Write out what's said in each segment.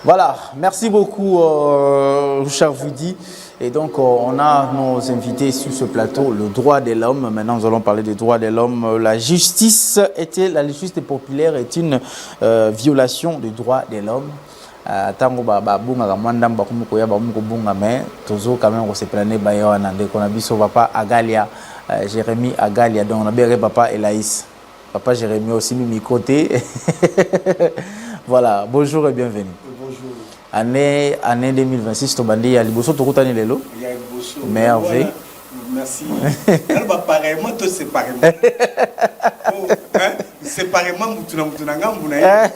Voilà, merci beaucoup, Richard Voudi. Et donc, on a nos invités sur ce plateau, le droit de l'homme. Maintenant, nous allons parler des droits de l'homme. La justice populaire est une violation des droits de l'homme. Tango bunga kamwanda mbakumu koya bamuko bunga mais tozo quand même se planer bayo anande kona biso papa Agalia Jérémy Agalia donc on a bien papa Elaïs papa Jérémy aussi mi côté. Voilà, bonjour et bienvenue. Bonjour. Année 2026 tobandi ya liboso tokutani lelo. Ya liboso. Merveille. Merci. Alors pareillement tout séparément. Oh, hein? Séparément mutuna ngambuna.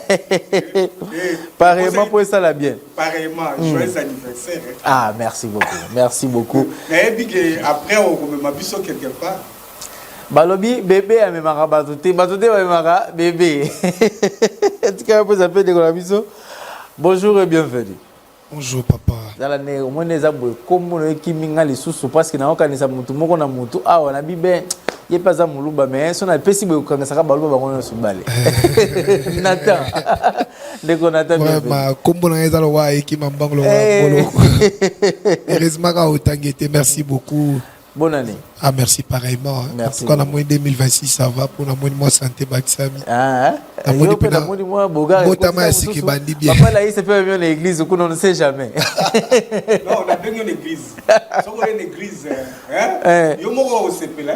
Pareillement pour ça la bien. Pareillement, joyeux anniversaire. Ah, merci beaucoup. Merci beaucoup. Mais après on remet biso quelque part. Balobi bébé a memara batoté memara bébé. Tu cas vous appelez de Golabiso. Bonjour et bienvenue. Bonjour papa. Dans l'année au moins les abos comme on qui minga les sous parce que na okanisa mutu moko na mutu ah on a bibe il pas za muluba mais son a pesi be okanga saka baluba bango so balé. Nathan. Ndeko Nathan. Ouais ma kombo na ezalo wa ekima mbangolo wa bolo. Heureusement ka otangete merci beaucoup. Bonne année. Ah merci pareillement. Merci. Quand la moyenne 2026 ça va pour la moyenne moi santé Baksami. Ah hein. La moyenne moi boga. Botama siki bandi bien. Papa là il se fait bien l'église qu'on ne sait jamais. Non, on a bien une église. Si on a une église hein. Yo moko au CP là.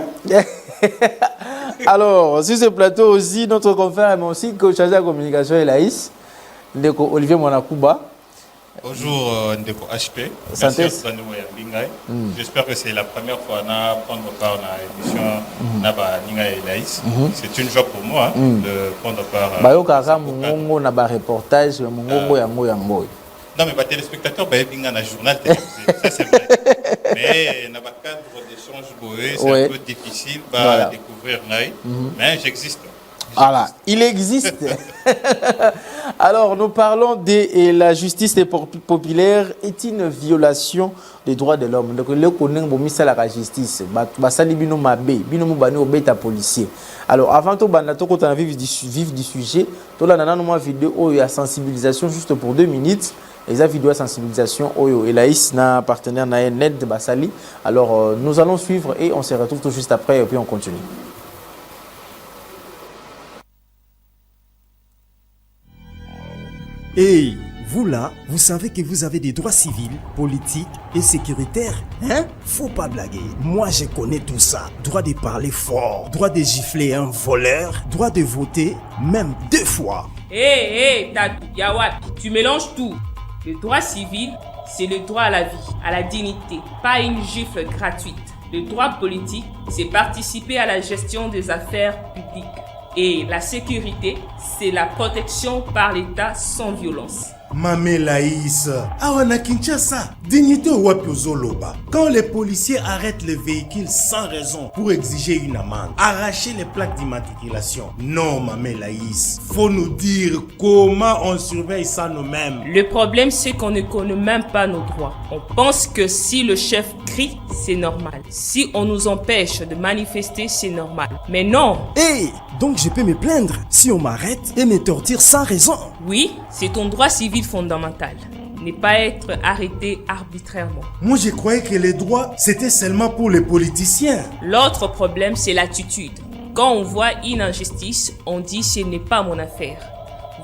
Alors, sur ce plateau aussi notre confrère mais aussi coach de communication Elaïs Ndeko Olivier Mwanakuba. Bonjour Ndeko HP. Santé. J'espère que c'est la première fois à prendre part à l'émission Naba Ninga Elaïs. C'est une joie pour moi de prendre part à Bayo kaka mungongo na ba reportage mungongo yango yango. Non mais les téléspectateurs ba binga na journal télévisé, ça c'est vrai. Mais na ba cadre d'échange boé, c'est un peu difficile à découvrir mais j'existe. Voilà, il existe. Alors, nous parlons de la justice populaire est une violation des droits de l'homme. Donc, le connaît bomisa la justice. Basali bino mabe, bino mubani obeta policier. Alors, avant tout, banato quand on vif du sujet, tout là nana nous vidéo où il y a sensibilisation juste pour 2 minutes. Et la vidéo de sensibilisation Oyo Elaïs na partenaire na Ned de Basali. Alors, nous allons suivre et on se retrouve tout juste après et puis on continue. Hey, vous là, vous savez que vous avez des droits civils, politiques et sécuritaires, hein? Faut pas blaguer. Moi, je connais tout ça. Droit de parler fort, droit de gifler un voleur, droit de voter, même 2 fois. Hey, Tadou, Yawat, tu mélanges tout. Le droit civil, c'est le droit à la vie, à la dignité, pas une gifle gratuite. Le droit politique, c'est participer à la gestion des affaires publiques. Et la sécurité, c'est la protection par l'État sans violence. Mamé Laïs, Awana Kinshasa, dignité au Wapuzoloba. Quand les policiers arrêtent les véhicules sans raison pour exiger une amende, arracher les plaques d'immatriculation. Non, Mamé Laïs, faut nous dire comment on surveille ça nous-mêmes. Le problème, c'est qu'on ne connaît même pas nos droits. On pense que si le chef crie, c'est normal. Si on nous empêche de manifester, c'est normal. Mais non. Hey, donc je peux me plaindre si on m'arrête et me torture sans raison. Oui, c'est ton droit civil fondamental. Ne pas être arrêté arbitrairement. Moi, je croyais que les droits, c'était seulement pour les politiciens. L'autre problème, c'est l'attitude. Quand on voit une injustice, on dit ce n'est pas mon affaire.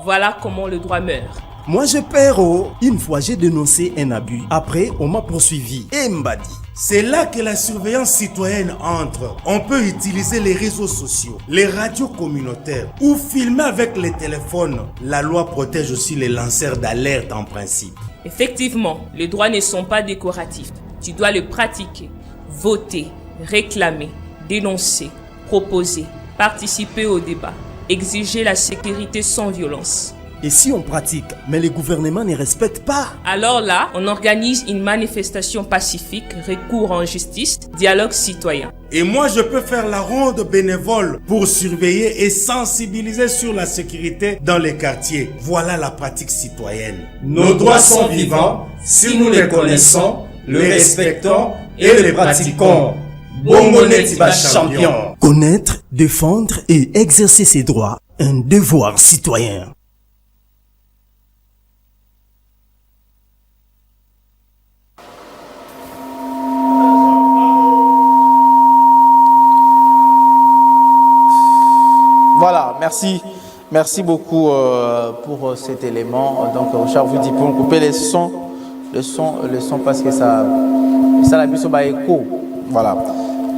Voilà comment le droit meurt. Moi, je perds. Une fois, j'ai dénoncé un abus. Après, on m'a poursuivi et m'a dit. C'est là que la surveillance citoyenne entre. On peut utiliser les réseaux sociaux, les radios communautaires ou filmer avec les téléphones. La loi protège aussi les lanceurs d'alerte en principe. Effectivement, les droits ne sont pas décoratifs. Tu dois les pratiquer, voter, réclamer, dénoncer, proposer, participer au débat, exiger la sécurité sans violence. Et si on pratique, mais les gouvernements ne respectent pas? Alors là, on organise une manifestation pacifique, recours en justice, dialogue citoyen. Et moi, je peux faire la ronde bénévole pour surveiller et sensibiliser sur la sécurité dans les quartiers. Voilà la pratique citoyenne. Nos droits sont vivants si nous les connaissons, les respectons et les pratiquons. Bongo Netiba champion. Connaître, défendre et exercer ses droits, un devoir citoyen. Voilà, merci. Merci beaucoup pour cet élément. Donc, Richard vous dit pour couper les sons parce que ça la bise au écho. Voilà.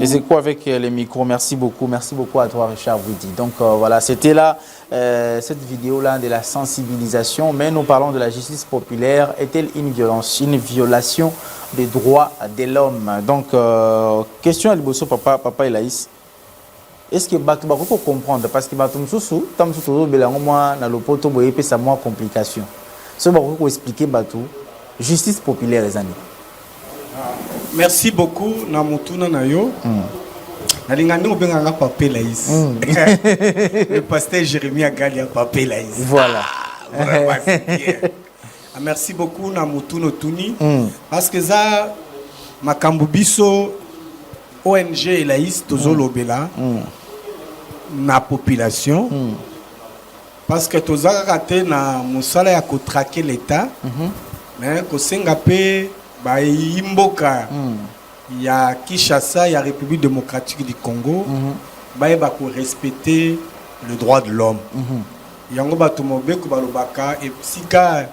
Les échos avec les micros. Merci beaucoup à toi, Richard vous dit. Donc, voilà, c'était là cette vidéo-là de la sensibilisation. Mais nous parlons de la justice populaire. Est-elle une violation des droits de l'homme? Donc, question à Liboso, papa Elaïs. Est-ce que Batou va comprendre? Parce que Batou Moussou, tant que tout le monde a le poteau, il peut savoir complication. Ce que vous expliquer Batou, justice populaire les années. Merci beaucoup, Namutuna Nayo. Nalingani obenganga Papa Elaïs. Le pasteur Jérémie Agalia Papa Elaïs. Voilà. Vraiment, c'est bien. Merci beaucoup, Namutuna Tuni. Parce que ça, Makambubiso, ONG Elaïs, Tozolo Bela. Na population parce que tozaka raté na musala ya ko traquer l'état mais ko senga pe ba imboka ya Kinshasa ya République démocratique du Congo ba ko respecter le droit de l'homme yango bato mobeko balobaka et sika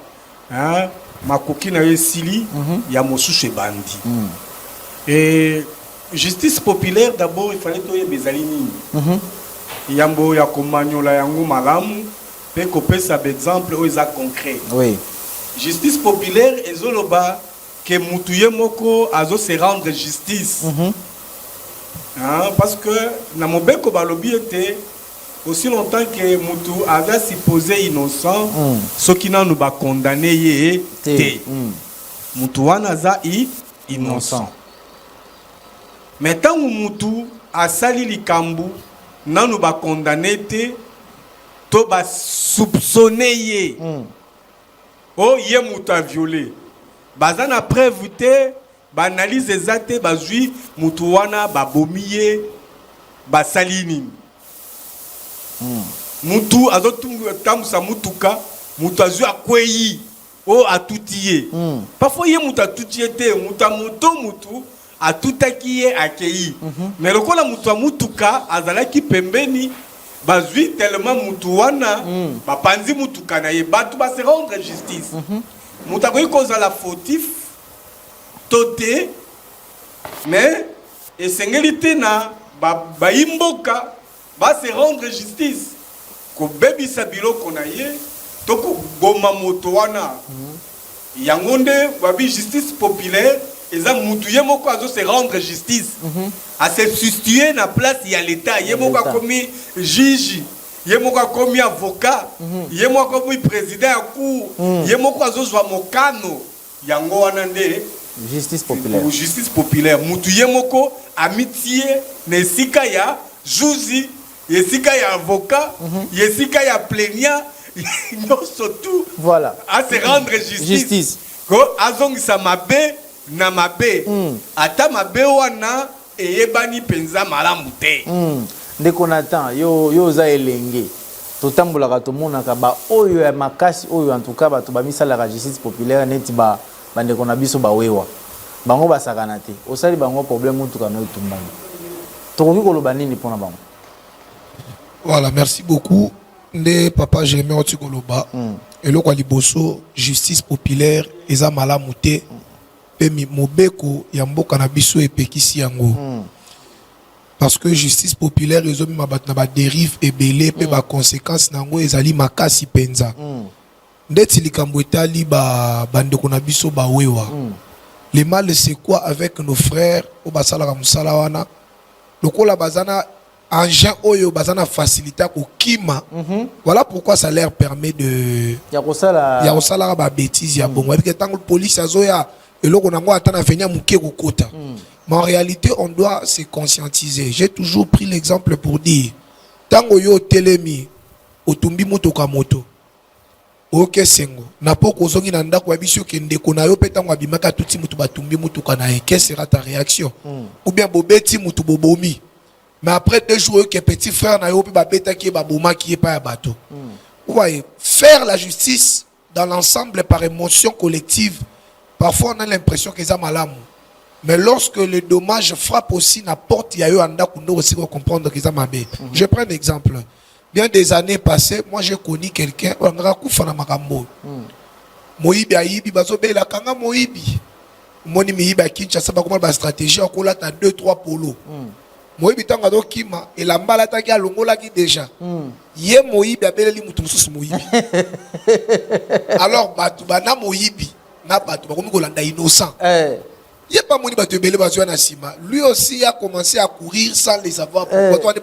hein makoki na yesili ya mosusu bandi et justice populaire d'abord il fallait toye bezalini Yambo ya komanyola yango malamu pe kopesa exemple o eza concret. Oui. Justice populaire ezoloba que mutuye moko azo se rendre justice. Parce que na mobeko balobi était aussi longtemps que mutu aza supposé innocent ce qui n'a nous ba condamné yé té. Mutu wana za innocent. Mais tant mutu asali likambu nanu ba condamné te to ba soupçonné ye oh ye mutu a violé bazana preuve te ba analyse exacte ba zui mutu wana ba bomiye ba salini mutu azotungu tamusa mutuka mutu azui akweyi oh atutiye parfois ye mutu atutiye te mutu atutaki ye akei mais lokola mutu mutuka azalaki pembeni bazui tellement mutu wana bapanzi mutuka na ye batu ba se rendre justice mutu akoki kozala fautif tote mais esengeli te na bayimboka ba se rendre justice kobebisa biloko na ye to koboma moto wana yango nde babi justice populaire eza mutu ye moko azo se rendre justice a se substituer na place ya l'état ye moko akomi juge ye moko akomi avocat ye moko akomi président ya cour ye moko azo zwa mokano yango wana nde justice populaire mutu ye moko amitié na esika ya juzi esika ya avocat esika ya plaignant nyonso tout voilà a se rendre justice ko azongisa mabe na mabe ata mabe wana eyebani penza malamu te ndeko Nathan yo za elenge totambolaka tomonaka ba oyo ya makasi oyo en tout cas bato bamisala la justice populaire neti ba ndeko na biso bawewa bango basakana te osali bango problème mutuka no tumbani tokoki koloba nini pona bango? Voilà, merci beaucoup nde papa Jérémie Otikoloba eloko liboso justice populaire eza malamu te pe mobeko ya mboka na biso epekisi yango parce que justice populaire ezomi mabat na ba dérive ebele pe ba conséquences nango ezali makasi penza ndeti likambo etali ba bandeko na biso ba wewa le mal c'est quoi avec nos frères au basala musala wana lokola bazana engin oyo bazana facilité ko kima voilà pourquoi ça leur permet de ya kosala ba bêtises ya bongo parce que tant que police azoya eloko nango atana venia muke kokota. Mais en réalité on doit se conscientiser. J'ai toujours pris l'exemple pour dire tango yo telemi otumbi motoka moto OK sengo na poko zongi na ndako biso ke ndeko na yo petango abimaka tuti mutu batumbi motoka na ye, quelle sera ta réaction? Ou bien bobeti mutu bobomi mais après 2 jours que petit frère na yo pe babeta ki ba boma ki pa ya bato. Vous voyez, faire la justice dans l'ensemble par émotion collective. Parfois, on a l'impression qu'ils ont malamu. Mais lorsque le dommage frappe aussi la porte, il y a eu un dakundo aussi pour comprendre qu'ils ont mabé. Je prends un exemple. bien des années passées, moi j'ai connu quelqu'un, on a couffé na makambo. Moïbi aïbi, bazobe la kanga Moïbi. Moni miibi a Kinshasa, ba comment ba stratégie, on a 2-3 polos. Moïbi tanga do kima, et la malata qui a longola qui déjà. Yé Moïbi a belé li mutumsus Moïbi. Alors, batu bana Moïbi, na batu, ba comme kolanda innocent. Il n'y a pas mon lui aussi a commencé à courir sans les savoir pourquoi.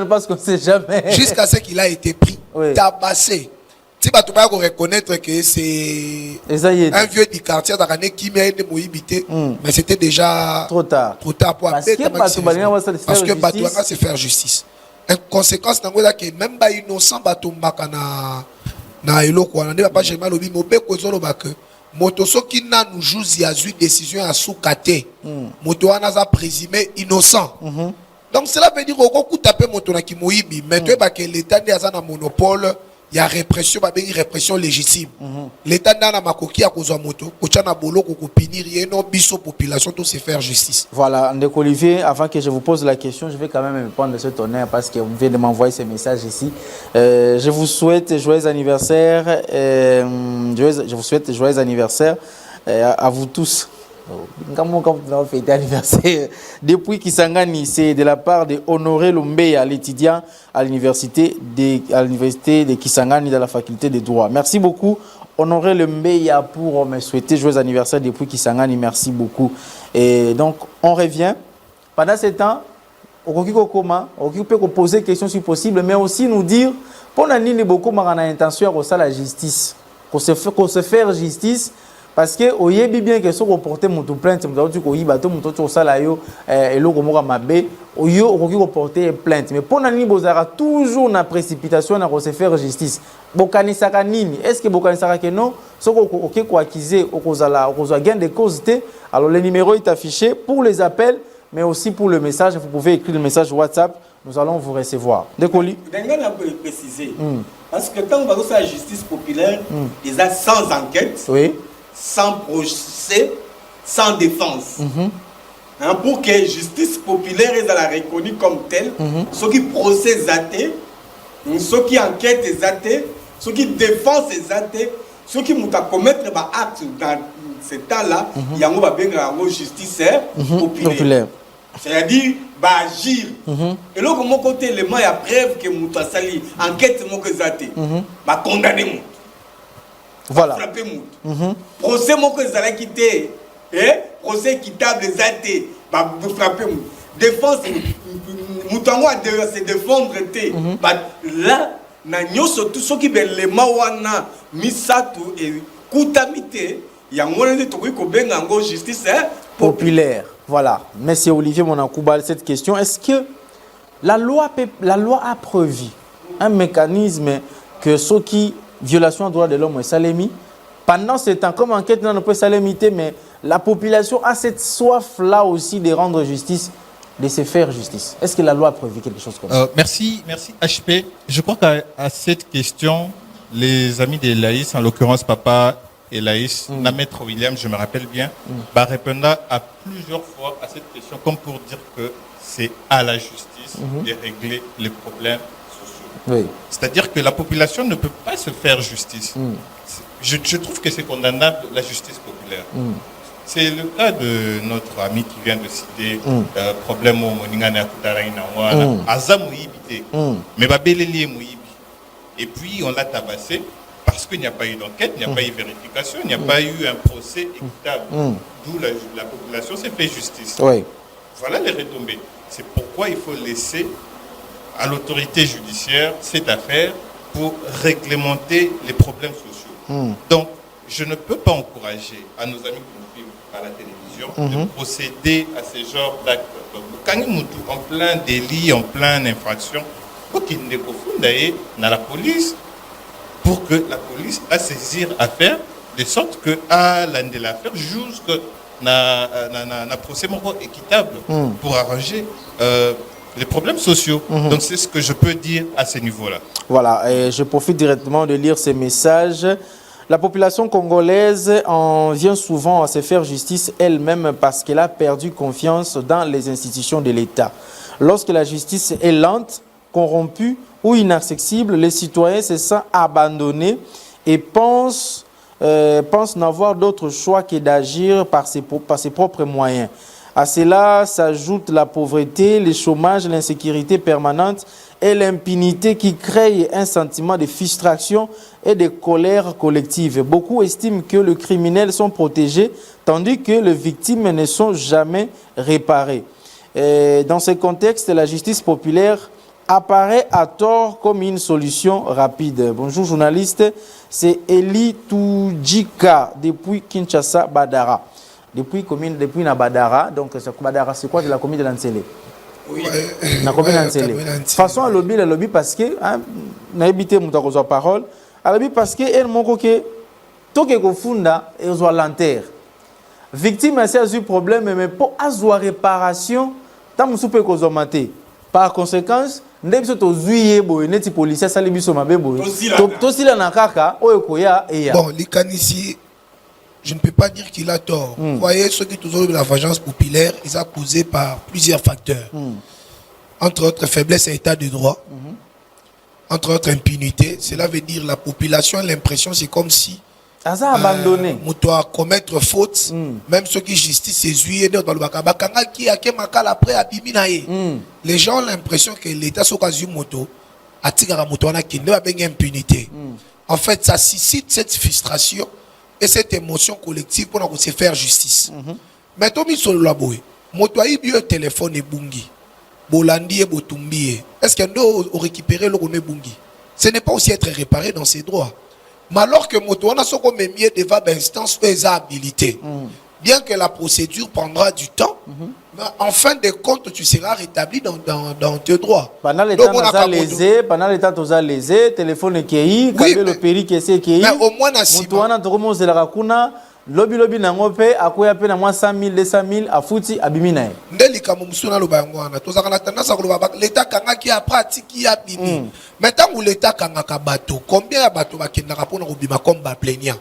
Parce qu'on sait jamais. Jusqu'à ce qu'il a été pris, tabassé. Si tu vas reconnaître que c'est un vieux du quartier qui m'a aidé mais c'était déjà trop tard. Parce que Batou va se faire justice. En conséquence, même pas innocent Batou Mbakana na eloko na pas jamais lobi mo be ko zolo ba que moto soki na nous joue ya zui décision à soukate moto wana za présumé innocent. Donc cela veut dire qu'on taper moto na ki moyibi mais tu ba que l'état ndi aza na monopole. Il y a répression, une répression légitime. L'État n'a pas makoki à cause de moto, kochana bolo ko pinir et non biso population tout se faire justice. Voilà, Ndeko Olivier, avant que je vous pose la question, je vais quand même me prendre cet honneur parce que vous venez de m'envoyer ces messages ici. Je vous souhaite joyeux anniversaire, je vous souhaite joyeux anniversaire à vous tous. Quand vous fêtez anniversaire depuis Kisangani, c'est de la part de Honoré Lumbeya, l'étudiant à l'université de Kisangani dans la faculté de droit. Merci beaucoup Honoré Lumbeya pour me souhaiter joyeux anniversaire depuis Kisangani. Merci beaucoup. Et donc on revient pendant ce temps. On peut poser des questions si possible, mais aussi nous dire pour nous beaucoup on a intention de faire la justice, qu'on se faire justice. Parce que vous savez bien que si vous portez mon plainte, vous avez dit que vous avez porter plainte. Mais pour nous, vous avez toujours une précipitation à se faire justice. Est-ce que vous avez que non? Si vous avez accusé, vous avez gain de cause. Alors le numéro est affiché pour les appels, mais aussi pour le message. Vous pouvez écrire le message WhatsApp. Nous allons vous recevoir. Décoli. Je préciser. Parce que quand vous avez la justice populaire, ils ont sans enquête. Oui. Sans procès, sans défense. Pour que la justice populaire soit reconnue comme telle, ceux qui procès athées, ceux qui enquêtent les athées, ceux qui défendent les athées, ceux qui vont commettre des actes dans ce temps-là, il y a une justice populaire. C'est-à-dire, agir. Et là, de mon côté, il y a preuve que Mouta Sali enquête les athées, condamner. Voilà. Procès mon que ça quitté, procès équitable les athées, frapper défense moutango à se défendre là na nyoso tout ce qui ben les mawana misatu et kutamite ya ngone to ko benga ngo justice populaire. Voilà. Monsieur Olivier Monakoubal, cette question, est-ce que la loi a prévu un mécanisme que ceux qui violation des droits de l'homme et salémi. Pendant ce temps, comme enquête, on peut salémiter, mais la population a cette soif-là aussi de rendre justice, de se faire justice. Est-ce que la loi a prévu quelque chose comme ça? Merci HP. Je crois qu'à cette question, les amis de Laïs, en l'occurrence Papa et Laïs, la maître William, je me rappelle bien, répondra à plusieurs fois à cette question, comme pour dire que c'est à la justice de régler les problèmes. Oui. C'est-à-dire que la population ne peut pas se faire justice. Je trouve que c'est condamnable la justice populaire. C'est le cas de notre ami qui vient de citer problème au Moningane Aza Moïbi. Mais Babeleli Moïbi. Et puis on l'a tabassé parce qu'il n'y a pas eu d'enquête, il n'y a pas eu vérification, il n'y a pas eu un procès équitable. D'où la population s'est fait justice. Oui. Voilà les retombées. C'est pourquoi il faut laisser à l'autorité judiciaire cette affaire pour réglementer les problèmes sociaux. Donc, je ne peux pas encourager à nos amis qui nous suivent à la télévision de procéder à ce genre d'actes. Quand ils sont en plein délit, en pleine infraction, il faut qu'ils ne confondent dans la police pour que la police a saisir affaire de sorte que à l'année de l'affaire jusque na procès équitable pour arranger les problèmes sociaux. Donc c'est ce que je peux dire à ce niveau-là. Voilà, et je profite directement de lire ces messages. La population congolaise en vient souvent à se faire justice elle-même parce qu'elle a perdu confiance dans les institutions de l'État. Lorsque la justice est lente, corrompue ou inaccessible, les citoyens se sentent abandonnés et pensent n'avoir d'autre choix que d'agir par ses propres moyens. À cela s'ajoute la pauvreté, le chômage, l'insécurité permanente et l'impunité qui créent un sentiment de frustration et de colère collective. Beaucoup estiment que les criminels sont protégés, tandis que les victimes ne sont jamais réparées. Et dans ce contexte, la justice populaire apparaît à tort comme une solution rapide. Bonjour journaliste, c'est Eli Toudjika depuis Kinshasa, Badara. Depuis Badara, donc Badara c'est quoi? C'est la commune de Lansele. Oui. La commune de Lansele. De toute façon, le lobby parce que, n'a habité mon parole, à lobby parce que elle m'a dit tout que confunda et aux lanternes. Victime a eu problème, mais pour avoir réparation, tant que soupe maté. Par conséquent, ndé biso to zuiye boy neti policier sali biso mabe boy. To sila na kaka oyo koya eya. Bon, Likanisi, je ne peux pas dire qu'il a tort. Vous voyez, ceux qui toujours de la vengeance populaire, ils sont causés par plusieurs facteurs. Entre autres, faiblesse et état de droit. Entre autres, impunité. Cela veut dire la population, l'impression, c'est comme si abandonné. On doit commettre faute. Même ceux qui justice ces juillet les gens ont l'impression que l'État soit quasi moto a tiré moto a une impunité. En fait, ça suscite cette frustration et cette émotion collective pour nous se faire justice. Mais Tommy Soloboy, moto a eu un téléphone et bungi. Bolandi et botumbi. Est-ce qu'on doit récupérer le bungi? Ce n'est pas aussi être réparé dans ses droits. Mais alors que moto on a ce qu'on met mieux devant l'instance où ils ont habilité. Bien que la procédure prendra du temps, mais en fin de compte, tu seras rétabli dans tes droits. Pendant le temps, tu as lésé, téléphone qui le péri qui est qui. Mais au moins, lobi nangope akoya pe na mwa 100 000 200 000 afuti abimina ndelika musuna lo bangwana to zakana tendance ko ba l'état kanga ki a pratique ya bimi maintenant où l'état kanga ka bato combien ya bato bakendaka pona ko bima comme ba plaignant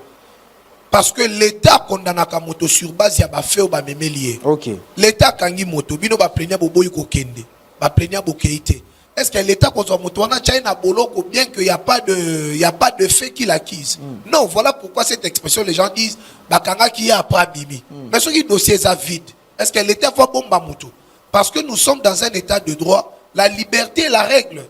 parce que l'état condamna ka moto sur base ya ba fait ou ba memelier. OK, l'état kangi moto bino ba plaignant boboyi ko kende ba plaignant bokeite. Est-ce que l'État qu'on soit moutouana China boloko bien qu'il n'y a pas de fait qu'il acquise? Non, voilà pourquoi cette expression les gens disent bakanga qui a pas bimi. Mais ce qui dossier est vide. Est-ce que l'État va bomba moutou? Parce que nous sommes dans un état de droit, la liberté est la règle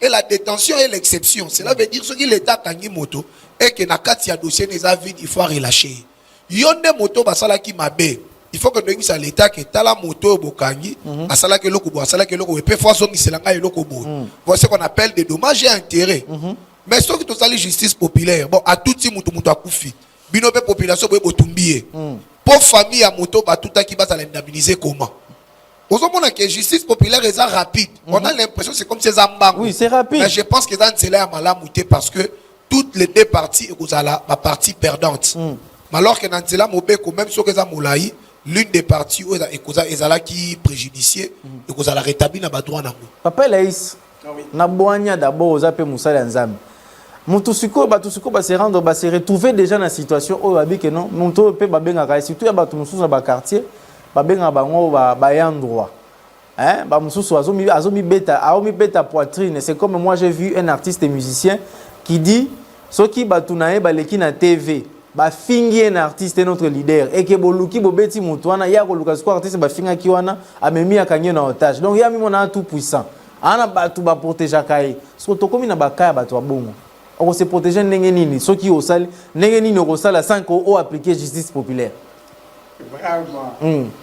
et la détention est l'exception. Cela veut dire ce qui l'État kangi moto et que nakati ya dossier n'est vide, il faut relâcher. Yonde moto basala ki mabe. Il faut que nous disions à l'État que tala moto bokangi asala ke loko bo asala ke loko pe fois zongi selanga eloko bo. Voilà ce qu'on appelle des dommages et intérêts. Mais ce qui to sali justice populaire bon à tout ti mutu akufi bino pe population bo botumbié pour famille à moto ba tout qui va l'indemniser comment? Vous avez que justice populaire est rapide. On a l'impression c'est comme ces ambangs. Oui, c'est rapide. Mais je pense que dans cela a mal mouté parce que toutes les deux parties vous avez la partie perdante. Mais alors que dans cela mobeko même sur que moulaï l'une des parties où ezala qui préjudicié et qu'on a rétabli na droit nango. Papa Laïs, na boanya d'abord aux appels Moussala Nzambe. Mutusiko ba se rendre ba se retrouver déjà dans la situation où abi que non, monto pe ba benga ka surtout ya ba mususu na ba quartier, ba benga bango ba yandroit. Hein, ba mususu azomi beta poitrine, c'est comme moi j'ai vu un artiste et musicien qui dit soki batunae ba leki na TV ba fingi un artiste notre leader et que boluki bobeti mutwana ya ko luka ko artiste ba finga kiwana amemi akanyo na otage donc ya mimo na tout puissant ana batu ba protéger kai so to komi na bakaya batu abongo on se protéger ndenge nini soki osali ndenge nini okosala sans ko o appliquer justice populaire. Vraiment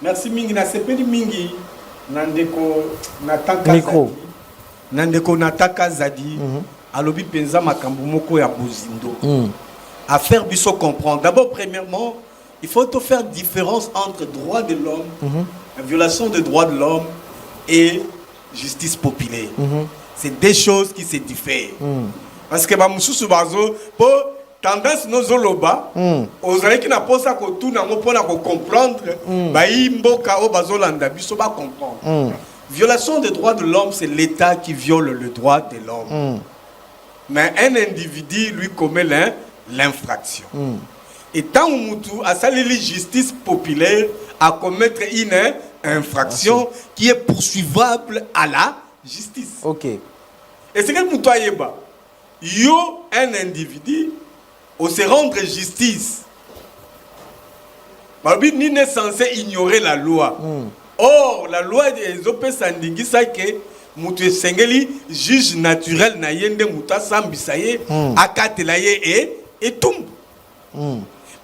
merci mingi na sepeli mingi nandeko nataka micro nandeko nataka zadi alobi penza makambo moko ya bozindo à faire biso comprendre. D'abord, premièrement, il faut te faire différence entre droit de l'homme, la violation des droits de l'homme et justice populaire. C'est des choses qui se diffèrent. Parce que Mamoussou Bazo, pour tendance nos zoloba, aux gens qui n'ont pas ça que tout n'a pas comprendre, Baïmboka au Bazolanda, biso va comprendre. Violation des droits de l'homme, c'est l'État qui viole le droit de l'homme. Mais un individu lui commet l'infraction. Et tant que a sali justice populaire à commettre une infraction qui est poursuivable à la justice. OK. Et c'est que toi yeba. Yo un individu on se rendre justice. Babi ni n'est censé ignorer la loi. Or la loi des OP sandingi ça que mutu sengeli juge naturel na yende muta sambisaye akatela ye et tombe.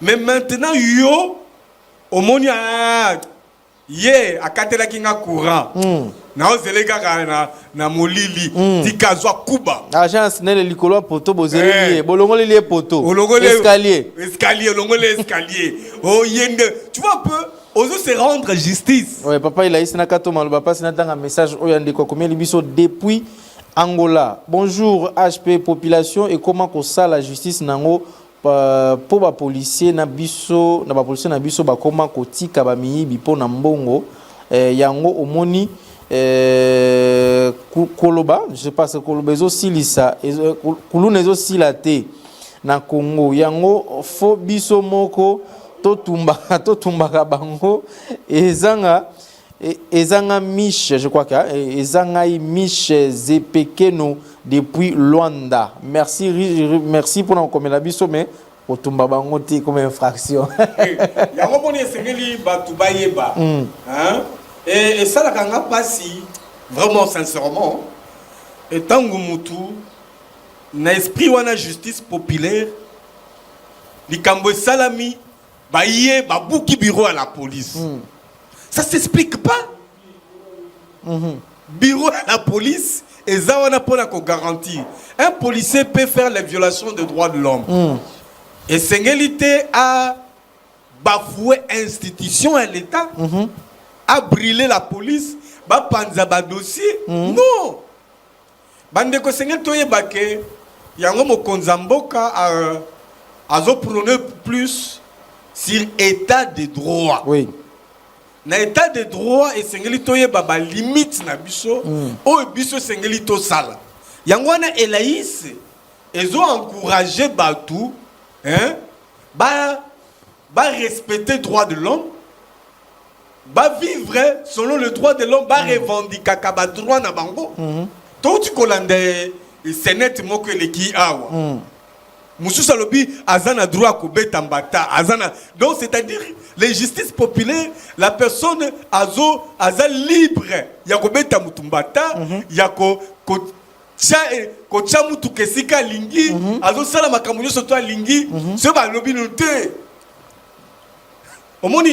Mais maintenant yo omonia ye akatela kinga courant. Na ozelega na molili tikazwa kuba. Agence nele likolo poto bozeli bolongole lié poto. Escalier. Escalier, escalier. Oh yende, tu vois un peu ozo se rendre justice. Ouais, papa il a ici na kato malo papa c'est un message oyande ko combien libiso depuis Angola. Bonjour HP population et comment ko ça la justice nango pour ba policier na biso ba koma ko tika ba miyibi po na mbongo yango omoni koloba je sais pas c'est koloba ezo silisa kuluna ezo silate na Congo yango fo biso moko totumba bango ezanga miche je crois que ezanga miche zepekeno depuis Luanda. Merci pour nous comme la biso mais otumba bango te comme infraction. Yango boni esengeli batu bayeba. Hein? Et ça la kanga pasi vraiment sincèrement et tangu mutu na esprit wana justice populaire likambo salami baye babuki bureau à la police. Ça s'explique pas. Bureau à la police et ça on a pour la garantir. Un policier peut faire les violations des droits de l'homme. Et Sengelité a bafoué institution à l'État, a brûlé la police, ba panza ba dossier. Non. Bande ko Sengel toye bake yango mo konzamboka a zo prôner plus sur état de droit. Oui. Na état de droit et Sengeli toye baba limite na biso o biso Sengeli to sala. Yango na Elaïs ezo encourager batu hein ba respecter droit de l'homme, ba vivre selon le droit de l'homme, ba revendiquer ka droit na bango. To tu kolande senet moko leki awa. Moussou Lobi, Azana droit ko betambata, Azana. Donc c'est-à-dire les justices populaires, la personne aza libre. Yako betamutumbata, yako ko chamutu kesika lingi, azo sala makamunyo soto lingi, ce ba lobi noté. Omoni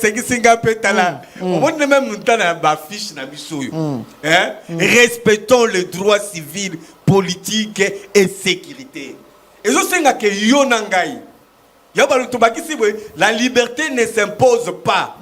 c'est que singa petala. Omoni même ntana ba fiche na biso yo. Hein? Respectons les droits civils, politique et sécurité. Et je sais que la liberté ne s'impose pas.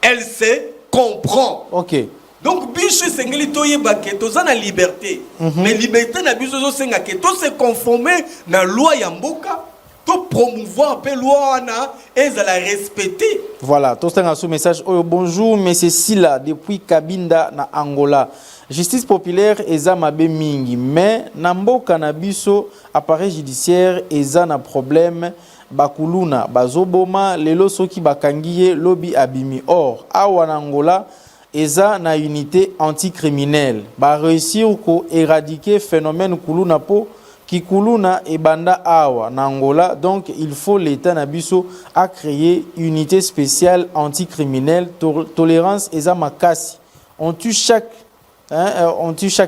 Elle se comprend. Ok. Donc, biche sengeli toye baké, toza na liberté. Mais liberté na biche zo senga ke to se conformer na loi ya mboka, to promouvoir pe loi na et la respecter. Voilà, to senga sous message. Oh, bonjour, mais c'est Sila depuis Kabinda na Angola. Justice populaire eza mabe mingi mais namboka na biso appareil judiciaire eza na problème bakuluna bazoboma lelo soki bakangiye lobi abimi or awa na Angola eza na unité anticriminelle ba réussir ko éradiquer phénomène kuluna po ki kuluna ebanda awa na Angola donc il faut l'état na biso a créé unité spéciale anticriminelle tolérance eza makasi on tue chaque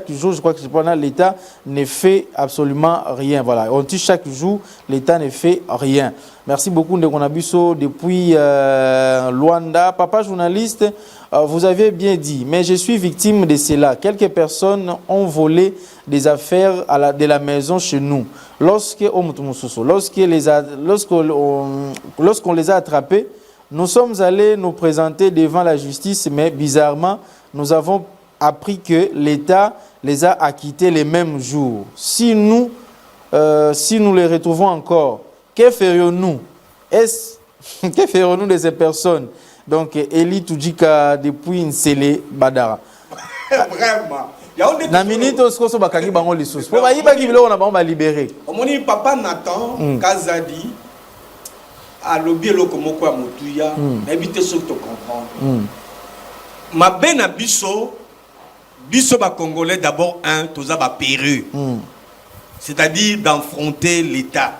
jour, je crois que pendant l'État ne fait absolument rien. Voilà, on tue chaque jour, l'État ne fait rien. Merci beaucoup, Ndekonabiso, depuis Luanda. Papa journaliste, vous avez bien dit, mais je suis victime de cela. Quelques personnes ont volé des affaires de la maison chez nous. Lorsqu'on les a attrapés, nous sommes allés nous présenter devant la justice, mais bizarrement, nous avons appris que l'État les a acquittés les mêmes jours. Si nous les retrouvons encore, que ferions-nous? Que ferons-nous de ces personnes? Donc, Eli Toudjika depuis Nsele Badara. Vraiment. Na minute osko bakangi bango lisusu. Po ba yibaki bilo na bango ba libérer. Omoni papa Nathan Kazadi a lobby eloko moko ya motuya, mais bité so to comprendre. Ma ben abiso biso ba Congolais d'abord toza ba péreux. C'est-à-dire d'enfronter l'État,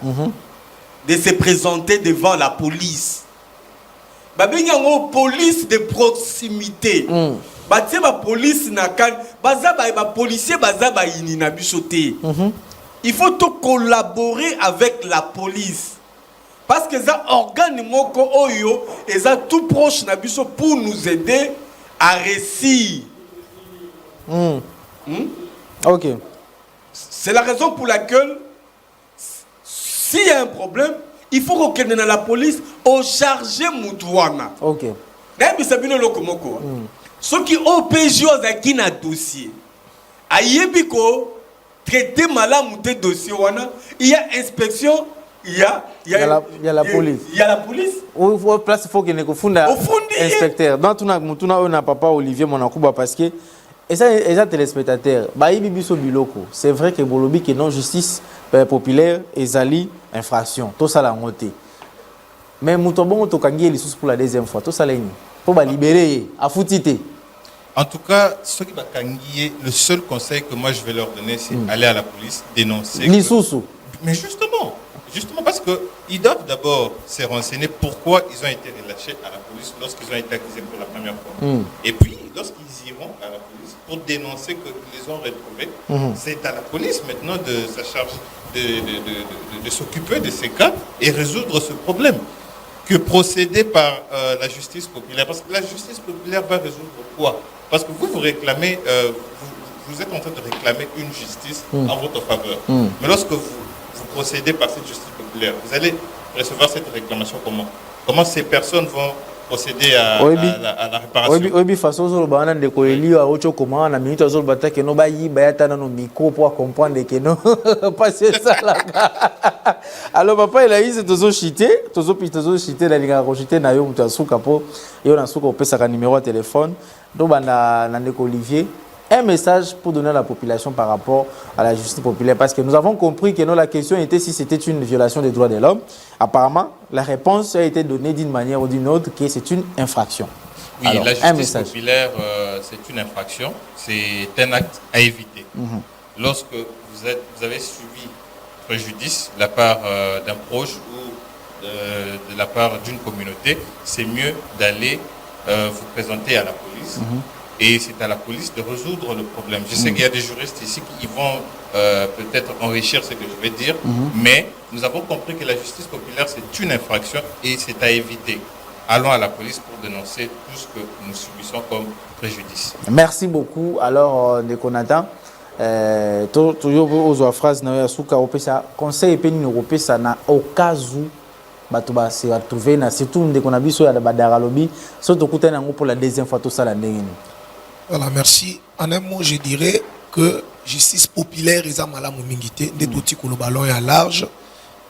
de se présenter devant la police. Babinyango police de proximité. Batie ba police na kan, baza ba policier baza ba ini na biso te. Il faut tout collaborer avec la police. Parce que ça organe moko oyo et ça tout proche na biso pour nous aider à réussir. Ok. C'est la raison pour laquelle s'il y a un problème, il faut reconnaître dans la police au chargé Moudouana. Ok. D'ailleurs, Sabino Lokomoko. Ceux qui ont PJ qui na dossier. Ayebiko traiter malade monter dossier wana, il y a inspection, il y a la police. Il y a la police. Au place il faut que ne confunda inspecteur. Dans tuna on a papa Olivier Monakuba parce que et ça téléspectateurs, ba biso biloko. C'est vrai que bolobi que non justice populaire ezali infraction. Tout ça la ngoté. Mais mutobongo to kangi les sous pour la deuxième fois. Tout ça là pour ba libérer à foutité. En tout cas, ceux qui vont kangier, le seul conseil que moi je vais leur donner, c'est aller à la police, dénoncer. Mais justement parce qu'ils doivent d'abord se renseigner pourquoi ils ont été relâchés à la police lorsqu'ils ont été accusés pour la première fois. Et puis, lorsqu'ils iront à la police pour dénoncer qu'ils les ont retrouvés, c'est à la police maintenant de sa charge de s'occuper de ces cas et résoudre ce problème. Que procéder par la justice populaire. Parce que la justice populaire va résoudre quoi? Parce que vous réclamez, vous êtes en train de réclamer une justice en votre faveur. Mais lorsque vous procédez par cette justice populaire, vous allez recevoir cette réclamation comment? Comment ces personnes vont procéder à la réparation? Oui, façon sur le banane de Koeli à autre comment la minute sur le bataille que nous bailli bayata dans nos micros pour comprendre que non passer ça là. Alors papa il a eu tozo chité la liga chité na yo mutu asuka po yo na suka opesa ka numéro de téléphone do bana na ndeko Olivier. Un message pour donner à la population par rapport à la justice populaire. Parce que nous avons compris que la question était si c'était une violation des droits de l'homme. Apparemment, la réponse a été donnée d'une manière ou d'une autre que c'est une infraction. Oui, alors, la justice populaire, c'est une infraction. C'est un acte à éviter. Lorsque vous avez subi préjudice de la part d'un proche ou de la part d'une communauté, c'est mieux d'aller vous présenter à la police. Et c'est à la police de résoudre le problème. Je sais qu'il y a des juristes ici qui vont peut-être enrichir ce que je vais dire, mais nous avons compris que la justice populaire, c'est une infraction et c'est à éviter. Allons à la police pour dénoncer tout ce que nous subissons comme préjudice. Merci beaucoup. Alors, Nekonatan, toujours aux phrases, conseil européen, ça n'a au cas où batuba se retrouver na surtout ndeko na biso ya badara lobi surtout kutana ngo pour la deuxième fois tout ça la ndenge. Voilà, merci. En un mot, je dirais que justice populaire est malamu mingité de tout le ballon à large.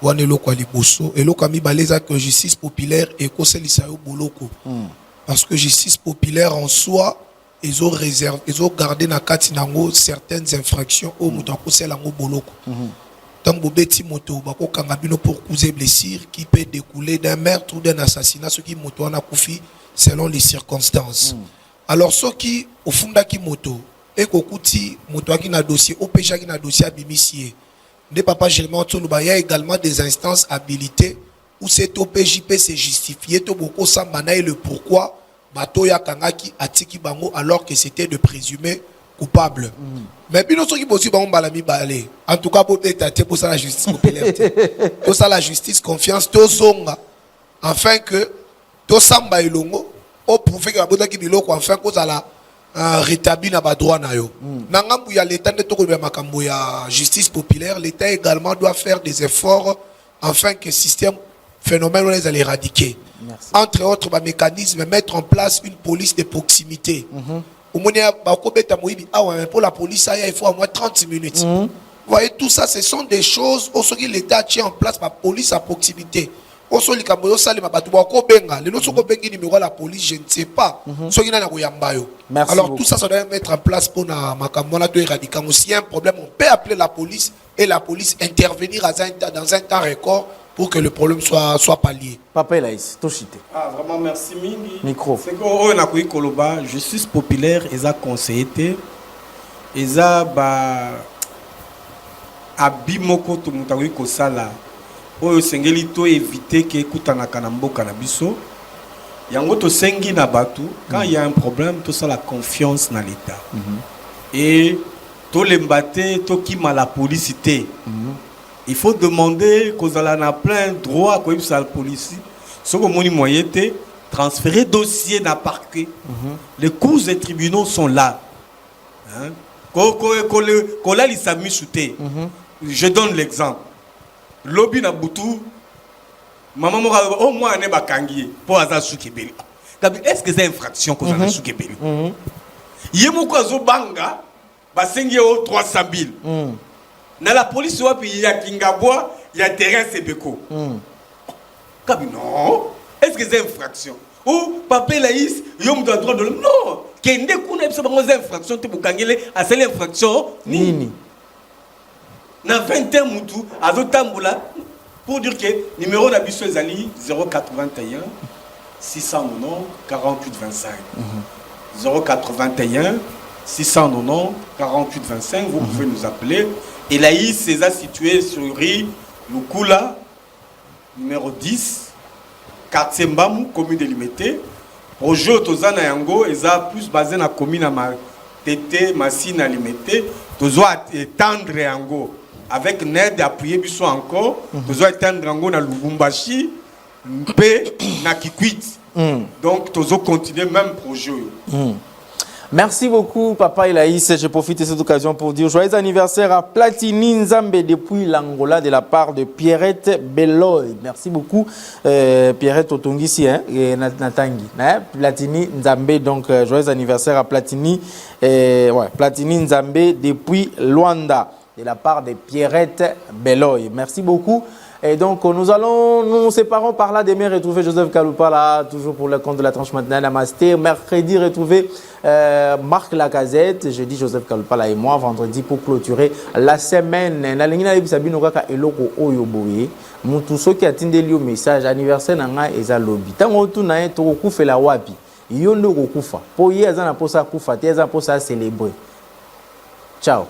Wanelo kwa liboso et lo kami baleza que justice populaire est koselisa yo boloko. Parce que justice populaire en soi ils ont gardé na kati nango certaines infractions au mutango selango boloko. Tant bobeti moto bako kangabino pour causer blessure qui peut découler d'un meurtre ou d'un assassinat ce qui moto na kufi selon les circonstances. Alors ceux qui au funda ki moto et kokuti moto qui na dossier OPJ qui na dossier abimissier de papa Germain Toluba il y a également des instances habilitées où cet OPJ peut se justifier to boko sambana et le pourquoi bato ya kangaki atiki bango alors que c'était de présumé coupable. Mais puis nous qui bossent bango balami balé. En tout cas pour être pour ça la justice populaire. Pour ça la justice confiance to zonga afin que to samba ilongo au prouver que la qui biloko enfin cause à la rétablir na ba droit na yo. Nangambu ya l'état de to ko makambo ya justice populaire, l'état également doit faire des efforts afin que le système phénomène les aller éradiquer. Entre autres mécanismes, mettre en place une police de proximité. Pour la police, il faut au moins 30 minutes. Vous voyez, tout ça, ce sont des choses où l'État tient en place la police à proximité. La police, je ne sais pas. Alors tout ça, ça doit mettre en place pour éradiquer. S'il y a un problème, on peut appeler la police et la police intervenir dans un temps record pour que le problème soit pallié. Papa Elaïs, Toshite. Ah, vraiment, merci Mingi. Micro. C'est qu'on a eu Koloba, justice populaire, ils ont conseillé. eza ba abimoko to mutawi ko sala oyo sengeli to éviter que kutanaka na mboka na biso yango to sengi na batu quand il y a un problème tout ça la confiance dans l'état et to lembate to kima la police té il faut demander kozala na plein droit ko ibsa la police soko moni moyen té transférer dossier na parquet les cours et tribunaux sont là hein ko la lisami souté je donne l'exemple lobby na butu maman mo au moins ne bakangi pour aza sukebeli est-ce que c'est infraction ko za sukebeli yemo ko zo banga basengi o 300 000 na la police wapi ya Kingabwa ya terrain Sebeko kabi non est-ce que c'est infraction ou papa laïs yom de droit de l'homme non kende kuna bisa bango za infraction te bukangele a c'est l'infraction nini na 21 mutu azo tambula pour dire que numéro d'habitation ezali 081 690 48 25 081 690 48 25 vous pouvez nous appeler et Laïs c'est situé sur rue Lukula numéro 10 quartier Mbamou commune délimitée projet tozana yango eza plus basé na commune na Tete Massina limité tozoa étendre yango avec n'aide appuyer biso encore tozoa étendre yango na Lubumbashi mpe na Kikwit donc tozo continuer même projet. Merci beaucoup, Papa Elaïs. Je profite de cette occasion pour dire joyeux anniversaire à Platini Nzambe depuis l'Angola de la part de Pierrette Belloy. Merci beaucoup, Pierrette Otongisi, et Natangi. Platini Nzambe, donc joyeux anniversaire à Platini, Platini Nzambe depuis Luanda de la part de Pierrette Belloy. Merci beaucoup. Et donc, nous séparons par là. Demain, retrouver Joseph Kaloupa, là, toujours pour le compte de la tranche matinale à Master. Mercredi, retrouver Marc Lacazette. Jeudi, Joseph Kaloupa, là, et moi. Vendredi, pour clôturer la semaine. La ligne de Sabine Okaka Eloko Oyoboye. Moutou qui a tindé le message anniversaire nanga eza lobby. Tango tu na to kufa la wapi. Yondo kufa. Po ye azana posa kufa, te azana posa célébrer. Ciao.